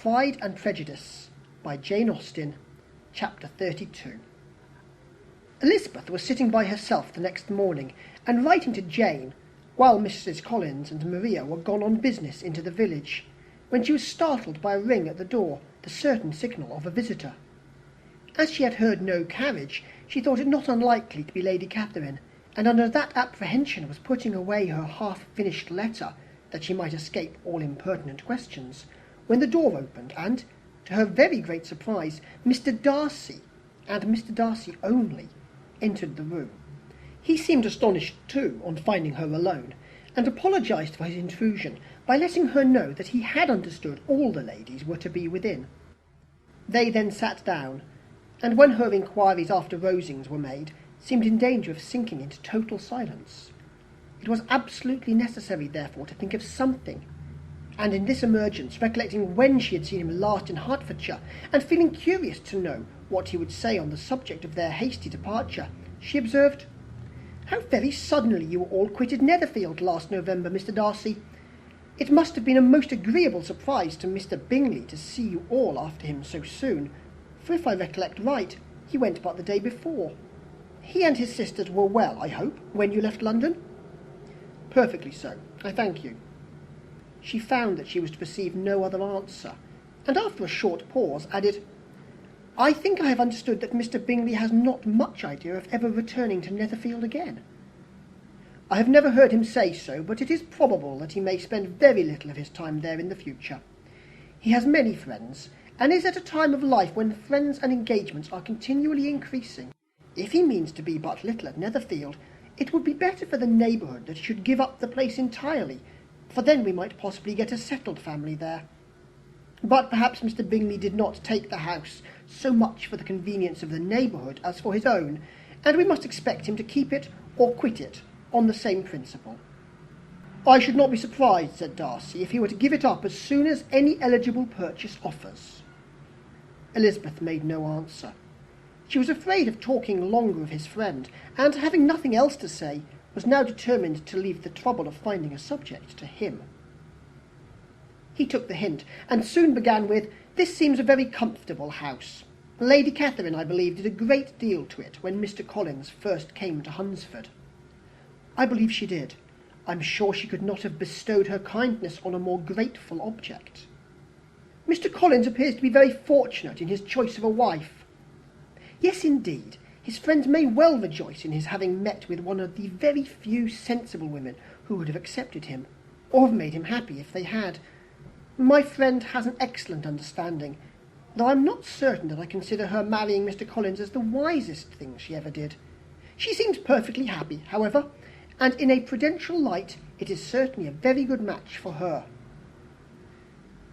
Pride and Prejudice by Jane Austen, Chapter 32. Elizabeth was sitting by herself the next morning and writing to Jane, while Mrs. Collins and Maria were gone on business into the village, when she was startled by a ring at the door, the certain signal of a visitor. As she had heard no carriage, she thought it not unlikely to be Lady Catherine, and under that apprehension was putting away her half-finished letter, that she might escape all impertinent questions, when the door opened, and, to her very great surprise, Mr. Darcy, and Mr. Darcy only, entered the room. He seemed astonished, too, on finding her alone, and apologized for his intrusion by letting her know that he had understood all the ladies were to be within. They then sat down, and when her inquiries after Rosings were made, seemed in danger of sinking into total silence. It was absolutely necessary, therefore, to think of something, and in this emergence, recollecting when she had seen him last in Hertfordshire, and feeling curious to know what he would say on the subject of their hasty departure, she observed, "How very suddenly you all quitted Netherfield last November, Mr. Darcy. It must have been a most agreeable surprise to Mr. Bingley to see you all after him so soon, for if I recollect right, he went but the day before. He and his sisters were well, I hope, when you left London?" "Perfectly so, I thank you." She found that she was to receive no other answer, and after a short pause added, "I think I have understood that Mr. Bingley has not much idea of ever returning to Netherfield again." "I have never heard him say so, but it is probable that he may spend very little of his time there in the future. He has many friends, and is at a time of life when friends and engagements are continually increasing. If he means to be but little at Netherfield, it would be better for the neighbourhood that he should give up the place entirely, for then we might possibly get a settled family there. But perhaps Mr. Bingley did not take the house so much for the convenience of the neighbourhood as for his own, and we must expect him to keep it or quit it on the same principle." "I should not be surprised," said Darcy, "if he were to give it up as soon as any eligible purchase offers." Elizabeth made no answer. She was afraid of talking longer of his friend, and having nothing else to say, was now determined to leave the trouble of finding a subject to him. He took the hint, and soon began with, "This seems a very comfortable house. Lady Catherine, I believe, did a great deal to it when Mr. Collins first came to Hunsford." "I believe she did. I'm sure she could not have bestowed her kindness on a more grateful object." "Mr. Collins appears to be very fortunate in his choice of a wife." "Yes, indeed. His friends may well rejoice in his having met with one of the very few sensible women who would have accepted him, or have made him happy if they had. My friend has an excellent understanding, though I am not certain that I consider her marrying Mr. Collins as the wisest thing she ever did. She seems perfectly happy, however, and in a prudential light it is certainly a very good match for her."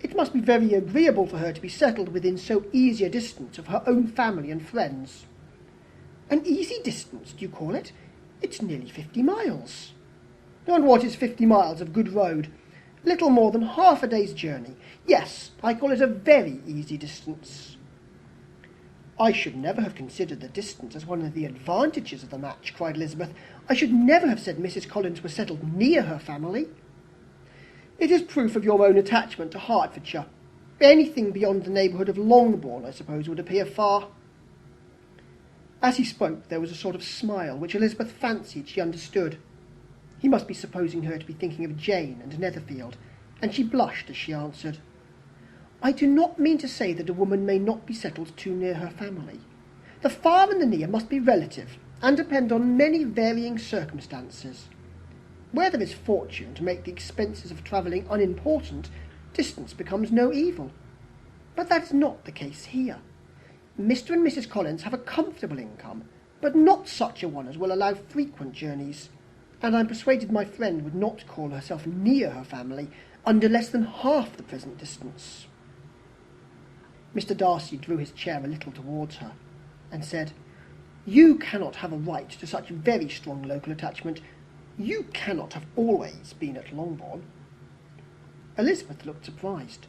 "It must be very agreeable for her to be settled within so easy a distance of her own family and friends." "An easy distance, do you call it? It's nearly 50 miles. "And what is 50 miles of good road? Little more than half a day's journey. Yes, I call it a very easy distance." "I should never have considered the distance as one of the advantages of the match," cried Elizabeth. "I should never have said Mrs. Collins was settled near her family." "It is proof of your own attachment to Hertfordshire. Anything beyond the neighbourhood of Longbourn, I suppose, would appear far." As he spoke, there was a sort of smile, which Elizabeth fancied she understood. He must be supposing her to be thinking of Jane and Netherfield, and she blushed as she answered, "I do not mean to say that a woman may not be settled too near her family. The far and the near must be relative, and depend on many varying circumstances. Where there is fortune to make the expenses of travelling unimportant, distance becomes no evil. But that is not the case here. Mr. and Mrs. Collins have a comfortable income, but not such a one as will allow frequent journeys, and I am persuaded my friend would not call herself near her family under less than half the present distance." Mr. Darcy drew his chair a little towards her, and said, "You cannot have a right to such very strong local attachment. You cannot have always been at Longbourn." Elizabeth looked surprised.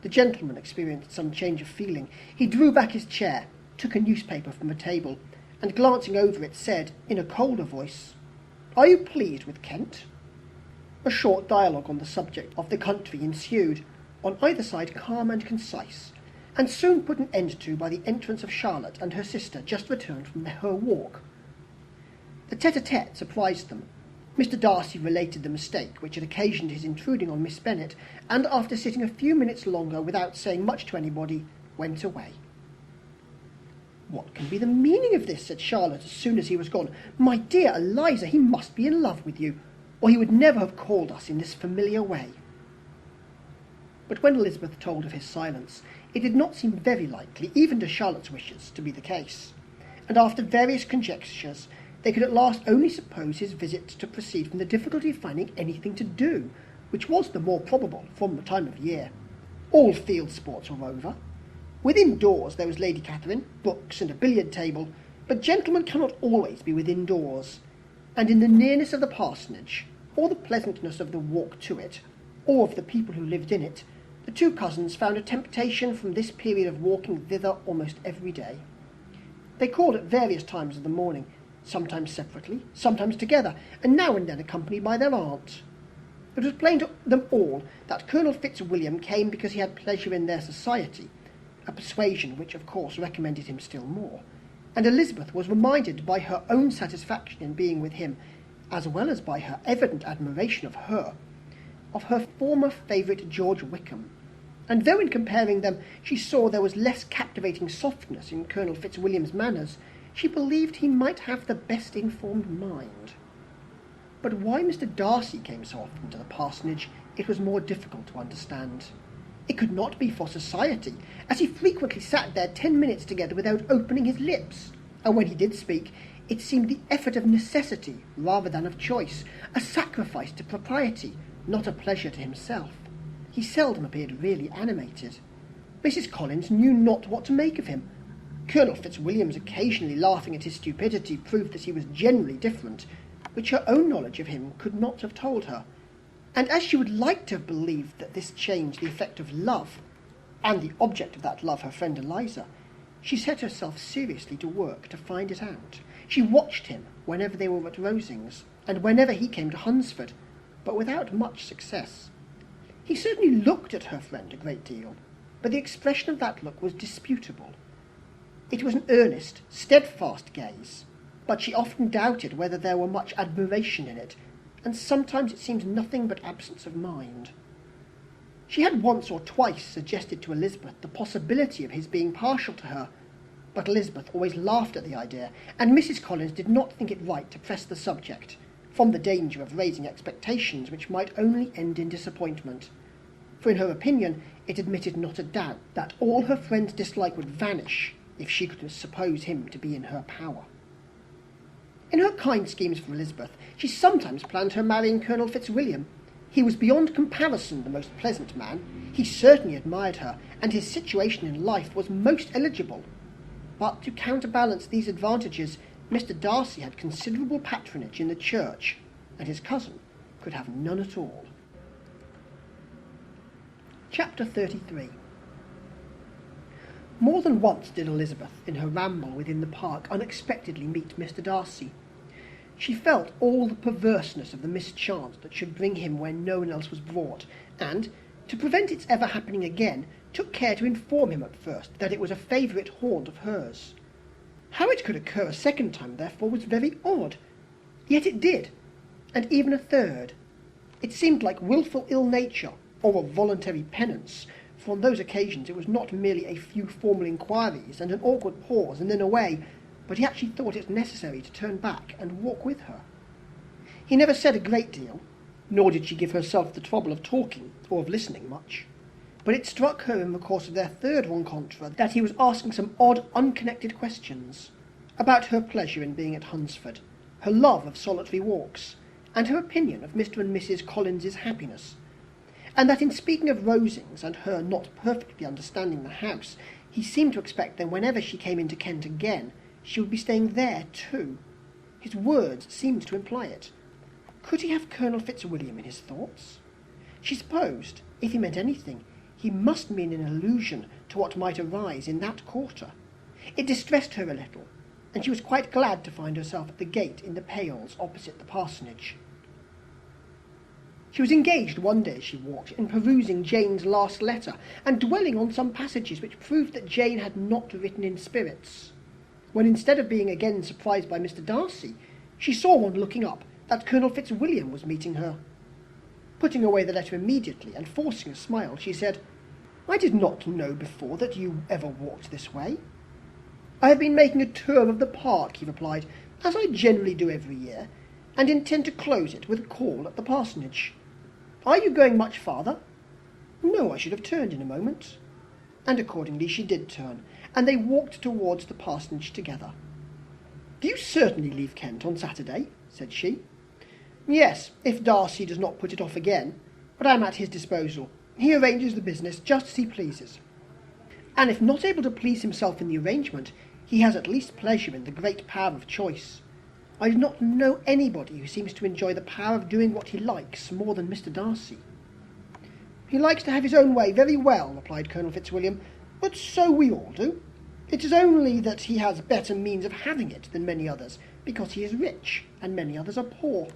The gentleman experienced some change of feeling. He drew back his chair, took a newspaper from a table, and glancing over it, said, in a colder voice, "Are you pleased with Kent?" A short dialogue on the subject of the country ensued, on either side calm and concise, and soon put an end to by the entrance of Charlotte and her sister, just returned from her walk. The tete-a-tete surprised them. Mr. Darcy related the mistake which had occasioned his intruding on Miss Bennet, and after sitting a few minutes longer without saying much to anybody, went away. "What can be the meaning of this?" said Charlotte as soon as he was gone. "My dear Eliza, he must be in love with you, or he would never have called us in this familiar way." But when Elizabeth told of his silence, it did not seem very likely, even to Charlotte's wishes, to be the case, and after various conjectures, they could at last only suppose his visit to proceed from the difficulty of finding anything to do, which was the more probable from the time of year. All field sports were over. Within doors there was Lady Catherine, books, and a billiard table, but gentlemen cannot always be within doors, and in the nearness of the parsonage, or the pleasantness of the walk to it, or of the people who lived in it, the two cousins found a temptation from this period of walking thither almost every day. They called at various times of the morning, sometimes separately, sometimes together, and now and then accompanied by their aunt. It was plain to them all that Colonel Fitzwilliam came because he had pleasure in their society, a persuasion which of course recommended him still more, and Elizabeth was reminded by her own satisfaction in being with him, as well as by her evident admiration of her former favourite George Wickham, and though in comparing them she saw there was less captivating softness in Colonel Fitzwilliam's manners, she believed he might have the best informed mind. But why Mr. Darcy came so often to the parsonage it was more difficult to understand. It could not be for society, as he frequently sat there 10 minutes together without opening his lips, and when he did speak, it seemed the effort of necessity rather than of choice, a sacrifice to propriety, not a pleasure to himself. He seldom appeared really animated. Mrs. Collins knew not what to make of him. Colonel Fitzwilliam's occasionally laughing at his stupidity proved that he was generally different, which her own knowledge of him could not have told her, and as she would like to have believed that this changed the effect of love, and the object of that love her friend Eliza, she set herself seriously to work to find it out. She watched him whenever they were at Rosings, and whenever he came to Hunsford, but without much success. He certainly looked at her friend a great deal, but the expression of that look was disputable. It was an earnest, steadfast gaze, but she often doubted whether there were much admiration in it, and sometimes it seemed nothing but absence of mind. She had once or twice suggested to Elizabeth the possibility of his being partial to her, but Elizabeth always laughed at the idea, and Mrs. Collins did not think it right to press the subject, from the danger of raising expectations which might only end in disappointment, for in her opinion it admitted not a doubt that all her friend's dislike would vanish if she could suppose him to be in her power. In her kind schemes for Elizabeth, she sometimes planned her marrying Colonel Fitzwilliam. He was beyond comparison the most pleasant man. He certainly admired her, and his situation in life was most eligible. But to counterbalance these advantages, Mr. Darcy had considerable patronage in the church, and his cousin could have none at all. Chapter 33. More than once did Elizabeth, in her ramble within the park, unexpectedly meet Mr. Darcy. She felt all the perverseness of the mischance that should bring him where no one else was brought, and, to prevent its ever happening again, took care to inform him at first that it was a favourite haunt of hers. How it could occur a second time, therefore, was very odd. Yet it did, and even a third. It seemed like wilful ill-nature, or a voluntary penance, for on those occasions it was not merely a few formal inquiries and an awkward pause and then away, but he actually thought it necessary to turn back and walk with her. He never said a great deal, nor did she give herself the trouble of talking or of listening much, but it struck her in the course of their third rencontre that he was asking some odd, unconnected questions about her pleasure in being at Hunsford, her love of solitary walks, and her opinion of Mr. and Mrs. Collins's happiness, and that in speaking of Rosings and her not perfectly understanding the house, he seemed to expect that whenever she came into Kent again, she would be staying there too. His words seemed to imply it. Could he have Colonel Fitzwilliam in his thoughts? She supposed, if he meant anything, he must mean an allusion to what might arise in that quarter. It distressed her a little, and she was quite glad to find herself at the gate in the pales opposite the parsonage. She was engaged one day as she walked in perusing Jane's last letter, and dwelling on some passages which proved that Jane had not written in spirits, when instead of being again surprised by Mr. Darcy, she saw on looking up that Colonel Fitzwilliam was meeting her. Putting away the letter immediately, and forcing a smile, she said, "I did not know before that you ever walked this way." "I have been making a tour of the park," he replied, "as I generally do every year, and intend to close it with a call at the parsonage. Are you going much farther?" "No, I should have turned in a moment." And accordingly she did turn, and they walked towards the parsonage together. "Do you certainly leave Kent on Saturday?" said she. "Yes, if Darcy does not put it off again, but I am at his disposal. He arranges the business just as he pleases. And if not able to please himself in the arrangement, he has at least pleasure in the great power of choice. I do not know anybody who seems to enjoy the power of doing what he likes more than Mr. Darcy." "He likes to have his own way very well," replied Colonel Fitzwilliam, "but so we all do. It is only that he has better means of having it than many others, because he is rich, and many others are poor.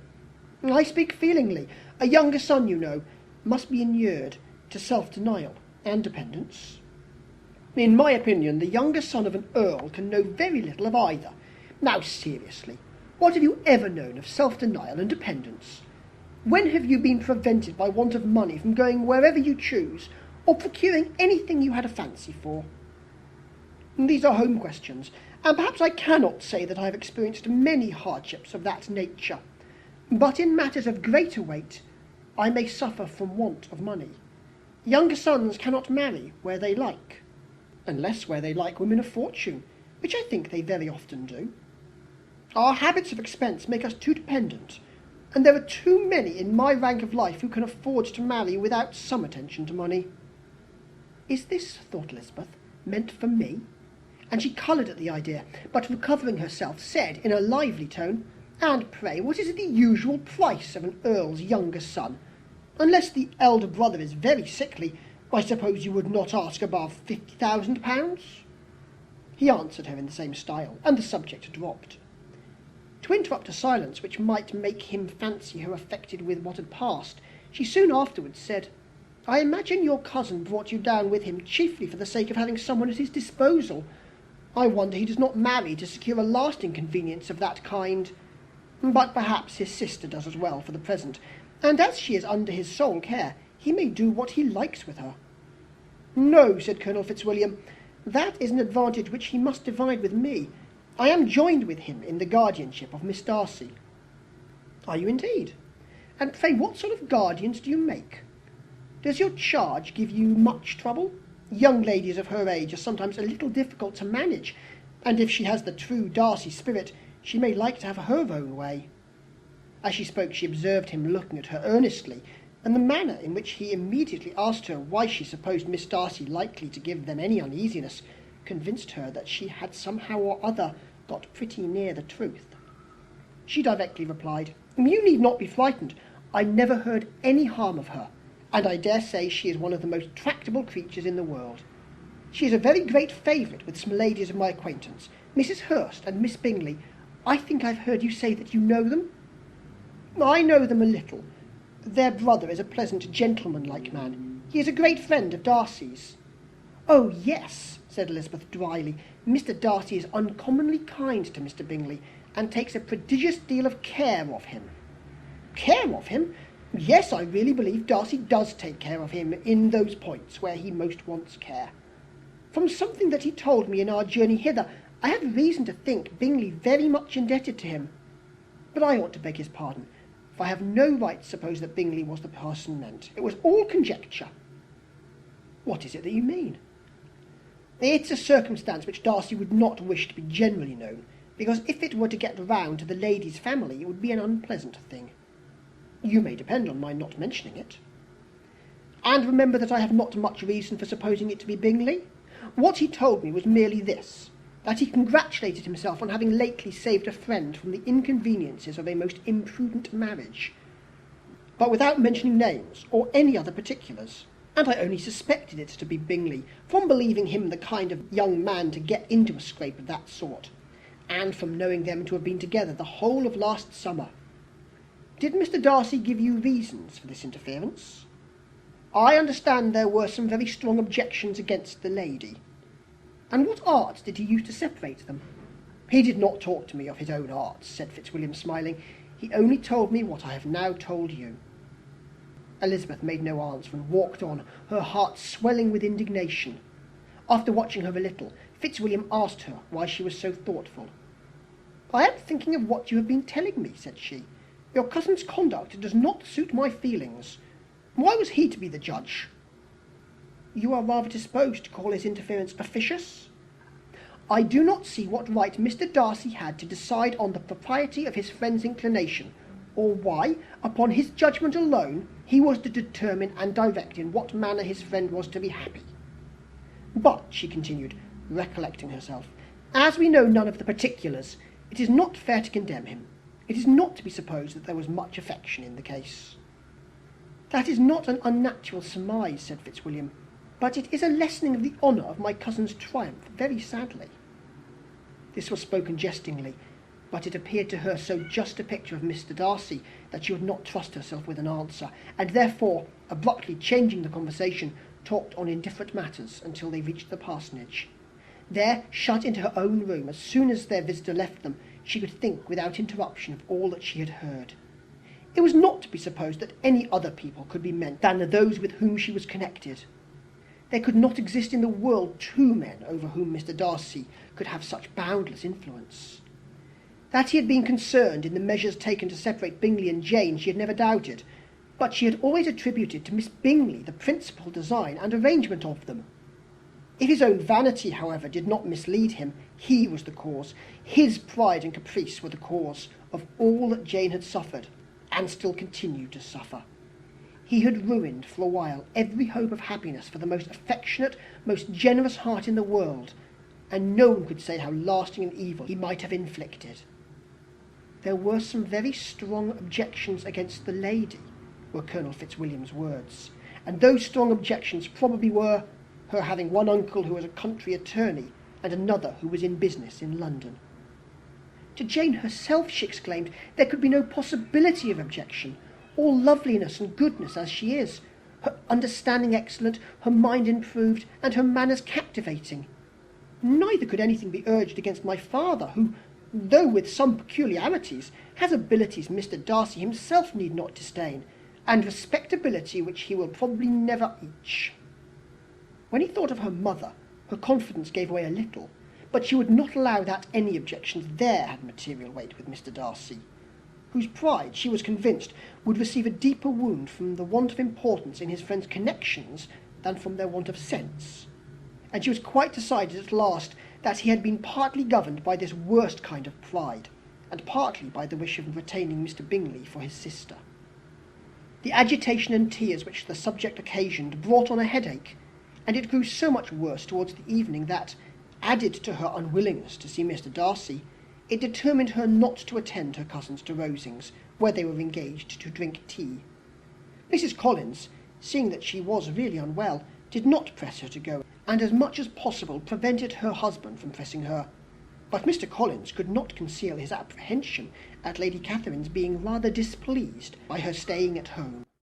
I speak feelingly. A younger son, you know, must be inured to self-denial and dependence. In my opinion, the younger son of an earl can know very little of either. Now, seriously, what have you ever known of self-denial and dependence? When have you been prevented by want of money from going wherever you choose, or procuring anything you had a fancy for? These are home questions, and perhaps I cannot say that I have experienced many hardships of that nature. But in matters of greater weight, I may suffer from want of money. Younger sons cannot marry where they like, unless where they like women of fortune, which I think they very often do. Our habits of expense make us too dependent, and there are too many in my rank of life who can afford to marry without some attention to money." "Is this," thought Elizabeth, "meant for me?" And she coloured at the idea, but recovering herself, said in a lively tone, "And pray, what is the usual price of an earl's younger son? Unless the elder brother is very sickly, I suppose you would not ask above £50,000? He answered her in the same style, and the subject dropped. To interrupt a silence which might make him fancy her affected with what had passed, she soon afterwards said, "I imagine your cousin brought you down with him chiefly for the sake of having someone at his disposal. I wonder he does not marry to secure a lasting convenience of that kind. But perhaps his sister does as well for the present, and as she is under his sole care, he may do what he likes with her." "No," said Colonel Fitzwilliam, "that is an advantage which he must divide with me. I am joined with him in the guardianship of Miss Darcy." "Are you indeed? And pray what sort of guardians do you make? Does your charge give you much trouble? Young ladies of her age are sometimes a little difficult to manage, and if she has the true Darcy spirit, she may like to have her own way." As she spoke, she observed him looking at her earnestly, and the manner in which he immediately asked her why she supposed Miss Darcy likely to give them any uneasiness convinced her that she had somehow or other got pretty near the truth. She directly replied, "You need not be frightened. I never heard any harm of her, and I dare say she is one of the most tractable creatures in the world. She is a very great favourite with some ladies of my acquaintance, Mrs. Hurst and Miss Bingley. I think I've heard you say that you know them?" "I know them a little. Their brother is a pleasant gentleman-like man. He is a great friend of Darcy's." "Oh, yes," said Elizabeth dryly. "Mr. Darcy is uncommonly kind to Mr. Bingley, and takes a prodigious deal of care of him." "Care of him? Yes, I really believe Darcy does take care of him in those points where he most wants care. From something that he told me in our journey hither, I have reason to think Bingley very much indebted to him. But I ought to beg his pardon, for I have no right to suppose that Bingley was the person meant. It was all conjecture." "What is it that you mean?" "It's a circumstance which Darcy would not wish to be generally known, because if it were to get round to the lady's family, it would be an unpleasant thing. You may depend on my not mentioning it. And remember that I have not much reason for supposing it to be Bingley. What he told me was merely this, that he congratulated himself on having lately saved a friend from the inconveniences of a most imprudent marriage, but without mentioning names or any other particulars. And I only suspected it to be Bingley, from believing him the kind of young man to get into a scrape of that sort, and from knowing them to have been together the whole of last summer. Did Mr. Darcy give you reasons for this interference? I understand there were some very strong objections against the lady. And what arts did he use to separate them? He did not talk to me of his own arts, said Fitzwilliam, smiling. He only told me what I have now told you. Elizabeth made no answer and walked on, her heart swelling with indignation. After watching her a little, Fitzwilliam asked her why she was so thoughtful. I am thinking of what you have been telling me, said she. Your cousin's conduct does not suit my feelings. Why was he to be the judge? You are rather disposed to call his interference officious? I do not see what right Mr. Darcy had to decide on the propriety of his friend's inclination, or why, upon his judgment alone, he was to determine and direct in what manner his friend was to be happy. But, she continued, recollecting herself, as we know none of the particulars, it is not fair to condemn him. It is not to be supposed that there was much affection in the case. That is not an unnatural surmise, said Fitzwilliam, but it is a lessening of the honour of my cousin's triumph, very sadly. This was spoken jestingly, but it appeared to her so just a picture of Mr. Darcy that she would not trust herself with an answer, and therefore, abruptly changing the conversation, talked on indifferent matters until they reached the parsonage. There, shut into her own room, as soon as their visitor left them, she could think without interruption of all that she had heard. It was not to be supposed that any other people could be meant than those with whom she was connected. There could not exist in the world two men over whom Mr. Darcy could have such boundless influence. That he had been concerned in the measures taken to separate Bingley and Jane she had never doubted, but she had always attributed to Miss Bingley the principal design and arrangement of them. If his own vanity, however, did not mislead him, he was the cause. His pride and caprice were the cause of all that Jane had suffered, and still continued to suffer. He had ruined for a while every hope of happiness for the most affectionate, most generous heart in the world, and no one could say how lasting an evil he might have inflicted. There were some very strong objections against the lady, were Colonel Fitzwilliam's words, and those strong objections probably were her having one uncle who was a country attorney, and another who was in business in London. To Jane herself, she exclaimed, there could be no possibility of objection, all loveliness and goodness as she is, her understanding excellent, her mind improved, and her manners captivating. Neither could anything be urged against my father, who, though with some peculiarities, has abilities Mr. Darcy himself need not disdain, and respectability which he will probably never reach. When he thought of her mother, her confidence gave way a little, but she would not allow that any objections there had material weight with Mr. Darcy, whose pride, she was convinced, would receive a deeper wound from the want of importance in his friend's connections than from their want of sense. And she was quite decided at last that he had been partly governed by this worst kind of pride, and partly by the wish of retaining Mr. Bingley for his sister. The agitation and tears which the subject occasioned brought on a headache, and it grew so much worse towards the evening that, added to her unwillingness to see Mr. Darcy, it determined her not to attend her cousins to Rosings, where they were engaged to drink tea. Mrs. Collins, seeing that she was really unwell, did not press her to go, and as much as possible prevented her husband from pressing her. But Mr. Collins could not conceal his apprehension at Lady Catherine's being rather displeased by her staying at home.